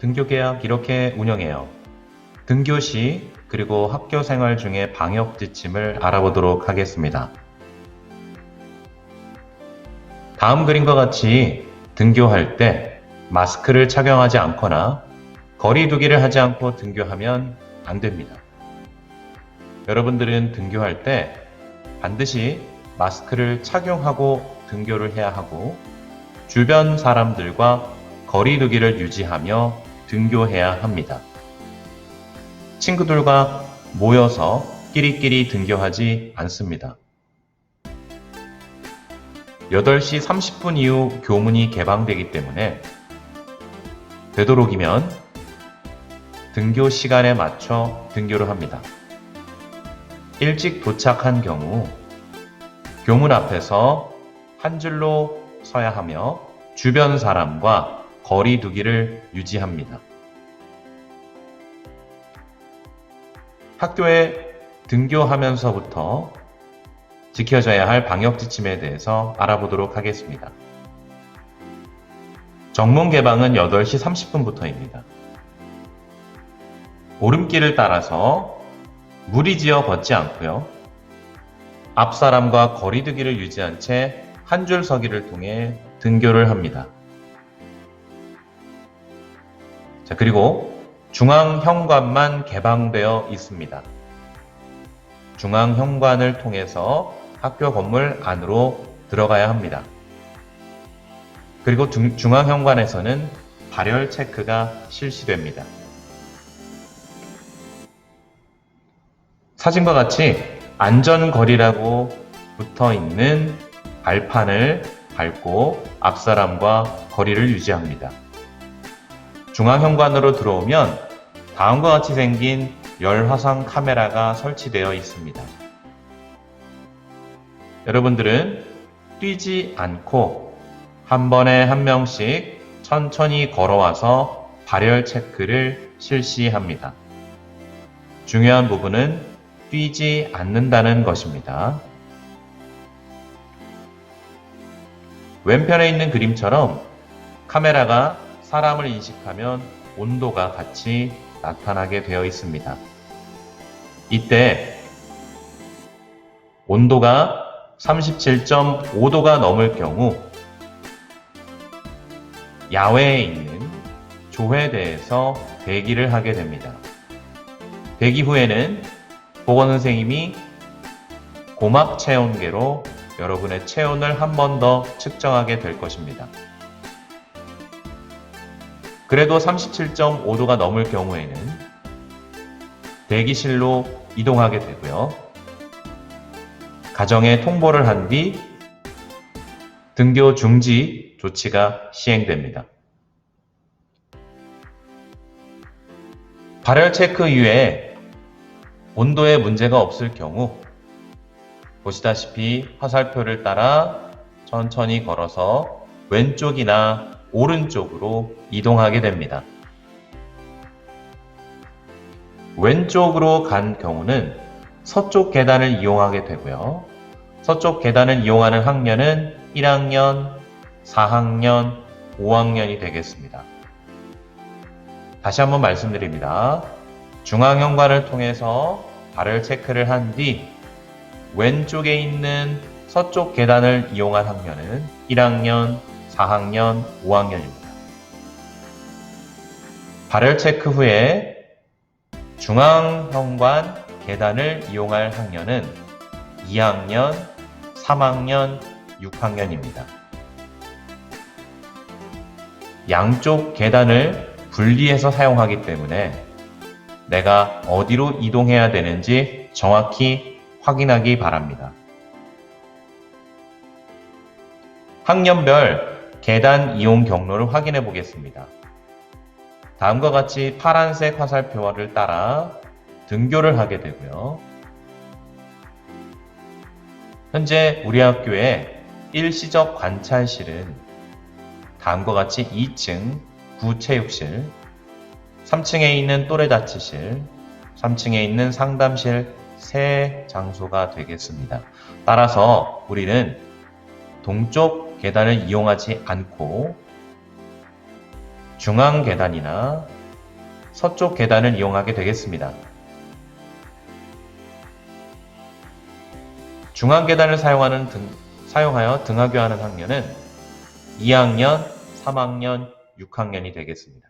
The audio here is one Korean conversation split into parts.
등교계약 이렇게 운영해요. 등교 시 그리고 학교 생활 중에 방역 지침을 알아보도록 하겠습니다. 다음 그림과 같이 등교할 때 마스크를 착용하지 않거나 거리 두기를 하지 않고 등교하면 안 됩니다. 여러분들은 등교할 때 반드시 마스크를 착용하고 등교를 해야 하고 주변 사람들과 거리 두기를 유지하며 등교해야 합니다. 친구들과 모여서 끼리끼리 등교하지 않습니다. 8시 30분 이후 교문이 개방되기 때문에 되도록이면 등교 시간에 맞춰 등교를 합니다. 일찍 도착한 경우 교문 앞에서 한 줄로 서야 하며 주변 사람과 거리 두기를 유지합니다. 학교에 등교하면서부터 지켜져야 할 방역 지침에 대해서 알아보도록 하겠습니다. 정문 개방은 8시 30분부터입니다. 오름길을 따라서 무리지어 걷지 않고요. 앞 사람과 거리 두기를 유지한 채 한 줄 서기를 통해 등교를 합니다. 자, 그리고 중앙 현관만 개방되어 있습니다. 중앙 현관을 통해서 학교 건물 안으로 들어가야 합니다. 그리고 중앙 현관에서는 발열 체크가 실시됩니다. 사진과 같이 안전거리라고 붙어 있는 발판을 밟고 앞 사람과 거리를 유지합니다. 중앙 현관으로 들어오면 다음과 같이 생긴 열화상 카메라가 설치되어 있습니다. 여러분들은 뛰지 않고 한 번에 한 명씩 천천히 걸어와서 발열 체크를 실시합니다. 중요한 부분은 뛰지 않는다는 것입니다. 왼편에 있는 그림처럼 카메라가 사람을 인식하면 온도가 같이 나타나게 되어 있습니다. 이때 온도가 37.5도가 넘을 경우 야외에 있는 조회대에서 대기를 하게 됩니다. 대기 후에는 보건선생님이 고막 체온계로 여러분의 체온을 한 번 더 측정하게 될 것입니다. 그래도 37.5도가 넘을 경우에는 대기실로 이동하게 되고요. 가정에 통보를 한 뒤 등교 중지 조치가 시행됩니다. 발열 체크 이후에 온도에 문제가 없을 경우 보시다시피 화살표를 따라 천천히 걸어서 왼쪽이나 오른쪽으로 이동하게 됩니다. 왼쪽으로 간 경우는 서쪽 계단을 이용하게 되고요. 서쪽 계단을 이용하는 학년은 1학년, 4학년, 5학년이 되겠습니다. 다시 한번 말씀드립니다. 중앙현관을 통해서 발열 체크를 한 뒤 왼쪽에 있는 서쪽 계단을 이용한 학년은 1학년, 4학년, 5학년입니다. 발열 체크 후에 중앙현관 계단을 이용할 학년은 2학년, 3학년, 6학년입니다. 양쪽 계단을 분리해서 사용하기 때문에 내가 어디로 이동해야 되는지 정확히 확인하기 바랍니다. 학년별 계단 이용 경로를 확인해 보겠습니다. 다음과 같이 파란색 화살표를 따라 등교를 하게 되고요. 현재 우리 학교의 일시적 관찰실은 다음과 같이 2층 구체육실, 3층에 있는 또래자치실, 3층에 있는 상담실 세 장소가 되겠습니다. 따라서 우리는 동쪽 계단을 이용하지 않고 중앙 계단이나 서쪽 계단을 이용하게 되겠습니다. 중앙 계단을 사용하여 등하교하는 학년은 2학년, 3학년, 6학년이 되겠습니다.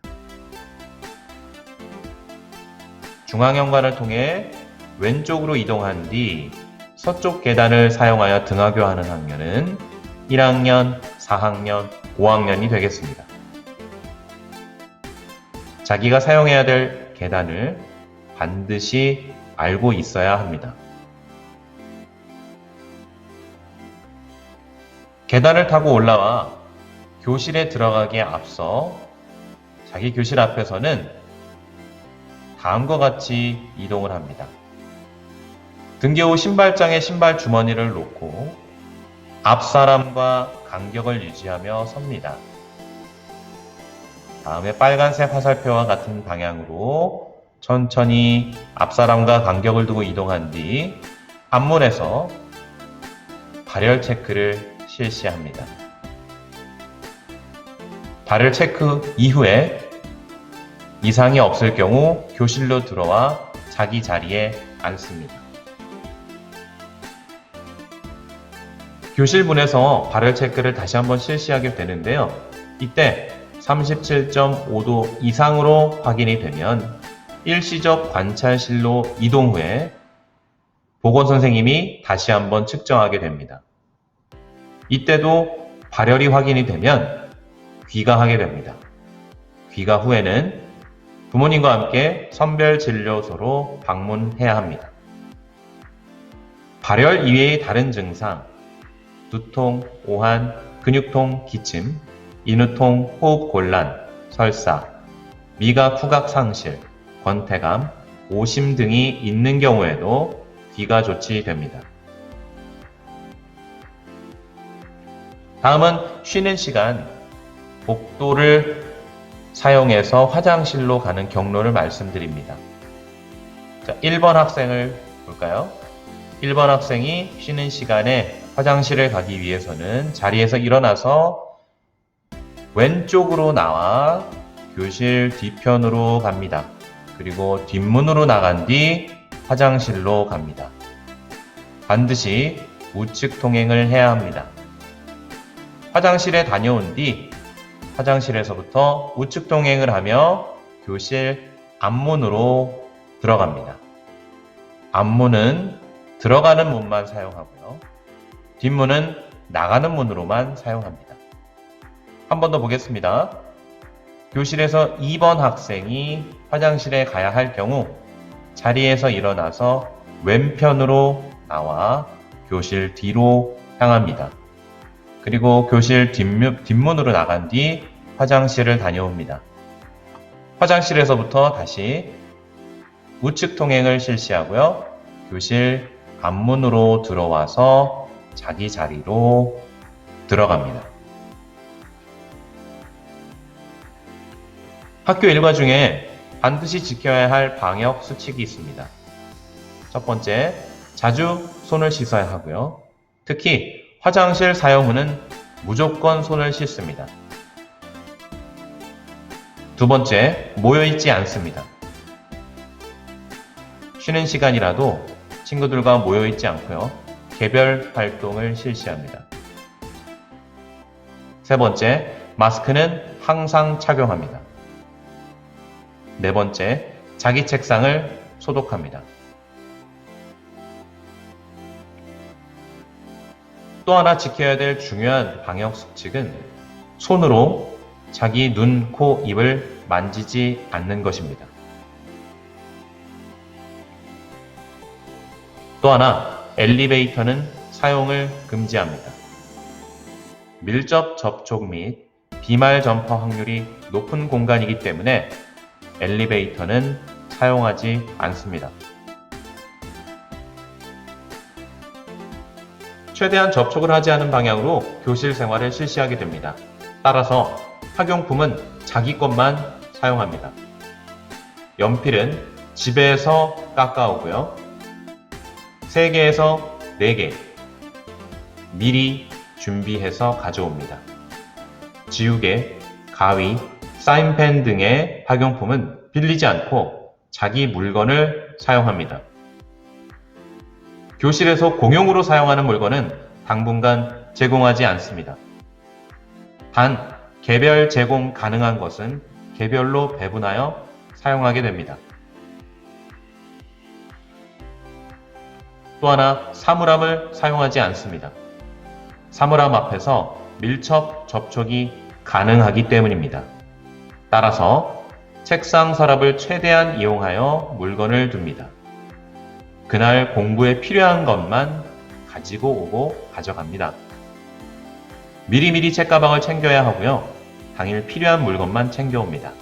중앙현관을 통해 왼쪽으로 이동한 뒤 서쪽 계단을 사용하여 등하교하는 학년은 1학년, 4학년, 5학년이 되겠습니다. 자기가 사용해야 될 계단을 반드시 알고 있어야 합니다. 계단을 타고 올라와 교실에 들어가기에 앞서 자기 교실 앞에서는 다음과 같이 이동을 합니다. 등교 후 신발장에 신발 주머니를 놓고 앞사람과 간격을 유지하며 섭니다. 다음에 빨간색 화살표와 같은 방향으로 천천히 앞사람과 간격을 두고 이동한 뒤 앞문에서 발열 체크를 실시합니다. 발열 체크 이후에 이상이 없을 경우 교실로 들어와 자기 자리에 앉습니다. 교실 문에서 발열 체크를 다시 한번 실시하게 되는데요. 이때 37.5도 이상으로 확인이 되면 일시적 관찰실로 이동 후에 보건선생님이 다시 한번 측정하게 됩니다. 이때도 발열이 확인이 되면 귀가하게 됩니다. 귀가 후에는 부모님과 함께 선별진료소로 방문해야 합니다. 발열 이외의 다른 증상, 두통, 오한, 근육통, 기침, 인후통, 호흡곤란, 설사, 미각, 후각 상실, 권태감, 오심 등이 있는 경우에도 귀가 조치됩니다. 다음은 쉬는 시간, 복도를 사용해서 화장실로 가는 경로를 말씀드립니다. 자, 1번 학생을 볼까요? 1번 학생이 쉬는 시간에 화장실을 가기 위해서는 자리에서 일어나서 왼쪽으로 나와 교실 뒤편으로 갑니다. 그리고 뒷문으로 나간 뒤 화장실로 갑니다. 반드시 우측 통행을 해야 합니다. 화장실에 다녀온 뒤 화장실에서부터 우측 통행을 하며 교실 앞문으로 들어갑니다. 앞문은 들어가는 문만 사용하고요. 뒷문은 나가는 문으로만 사용합니다. 한 번 더 보겠습니다. 교실에서 2번 학생이 화장실에 가야 할 경우 자리에서 일어나서 왼편으로 나와 교실 뒤로 향합니다. 그리고 교실 뒷문으로 나간 뒤 화장실을 다녀옵니다. 화장실에서부터 다시 우측 통행을 실시하고요. 교실 앞문으로 들어와서 자기 자리로 들어갑니다. 학교 일과 중에 반드시 지켜야 할 방역 수칙이 있습니다. 첫 번째, 자주 손을 씻어야 하고요. 특히 화장실 사용 후는 무조건 손을 씻습니다. 두 번째, 모여있지 않습니다. 쉬는 시간이라도 친구들과 모여있지 않고요. 개별 활동을 실시합니다. 세 번째, 마스크는 항상 착용합니다. 네 번째, 자기 책상을 소독합니다. 또 하나 지켜야 될 중요한 방역 수칙은 손으로 자기 눈, 코, 입을 만지지 않는 것입니다. 또 하나, 엘리베이터는 사용을 금지합니다. 밀접 접촉 및 비말 전파 확률이 높은 공간이기 때문에 엘리베이터는 사용하지 않습니다. 최대한 접촉을 하지 않은 방향으로 교실 생활을 실시하게 됩니다. 따라서 학용품은 자기 것만 사용합니다. 연필은 집에서 깎아오고요. 3개에서 4개 미리 준비해서 가져옵니다. 지우개, 가위, 사인펜 등의 학용품은 빌리지 않고 자기 물건을 사용합니다. 교실에서 공용으로 사용하는 물건은 당분간 제공하지 않습니다. 단, 개별 제공 가능한 것은 개별로 배분하여 사용하게 됩니다. 또 하나, 사물함을 사용하지 않습니다. 사물함 앞에서 밀접 접촉이 가능하기 때문입니다. 따라서 책상 서랍을 최대한 이용하여 물건을 둡니다. 그날 공부에 필요한 것만 가지고 오고 가져갑니다. 미리미리 책가방을 챙겨야 하고요. 당일 필요한 물건만 챙겨옵니다.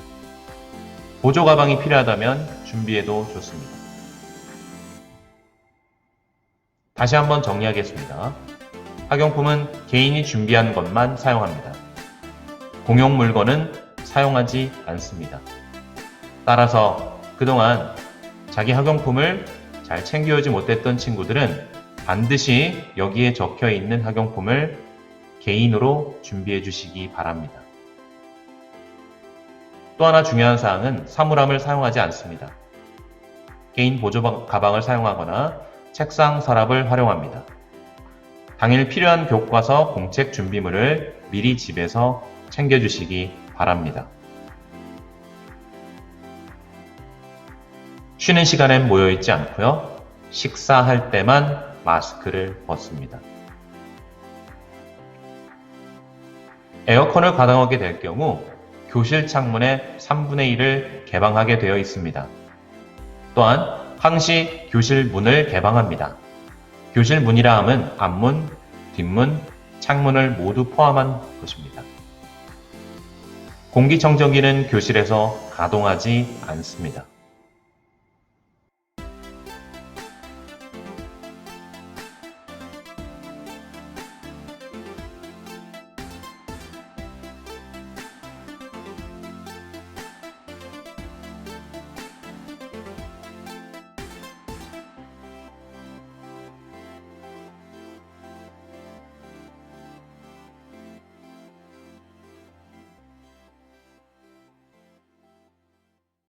보조 가방이 필요하다면 준비해도 좋습니다. 다시 한번 정리하겠습니다. 학용품은 개인이 준비한 것만 사용합니다. 공용 물건은 사용하지 않습니다. 따라서 그동안 자기 학용품을 잘 챙겨오지 못했던 친구들은 반드시 여기에 적혀 있는 학용품을 개인으로 준비해 주시기 바랍니다. 또 하나 중요한 사항은 사물함을 사용하지 않습니다. 개인 보조 가방을 사용하거나 책상 서랍을 활용합니다. 당일 필요한 교과서, 공책 준비물을 미리 집에서 챙겨주시기 바랍니다. 쉬는 시간엔 모여있지 않고요. 식사할 때만 마스크를 벗습니다. 에어컨을 가동하게 될 경우 교실 창문의 3분의 1을 개방하게 되어 있습니다. 또한 항시 교실 문을 개방합니다. 교실 문이라 함은 앞문, 뒷문, 창문을 모두 포함한 것입니다. 공기청정기는 교실에서 가동하지 않습니다.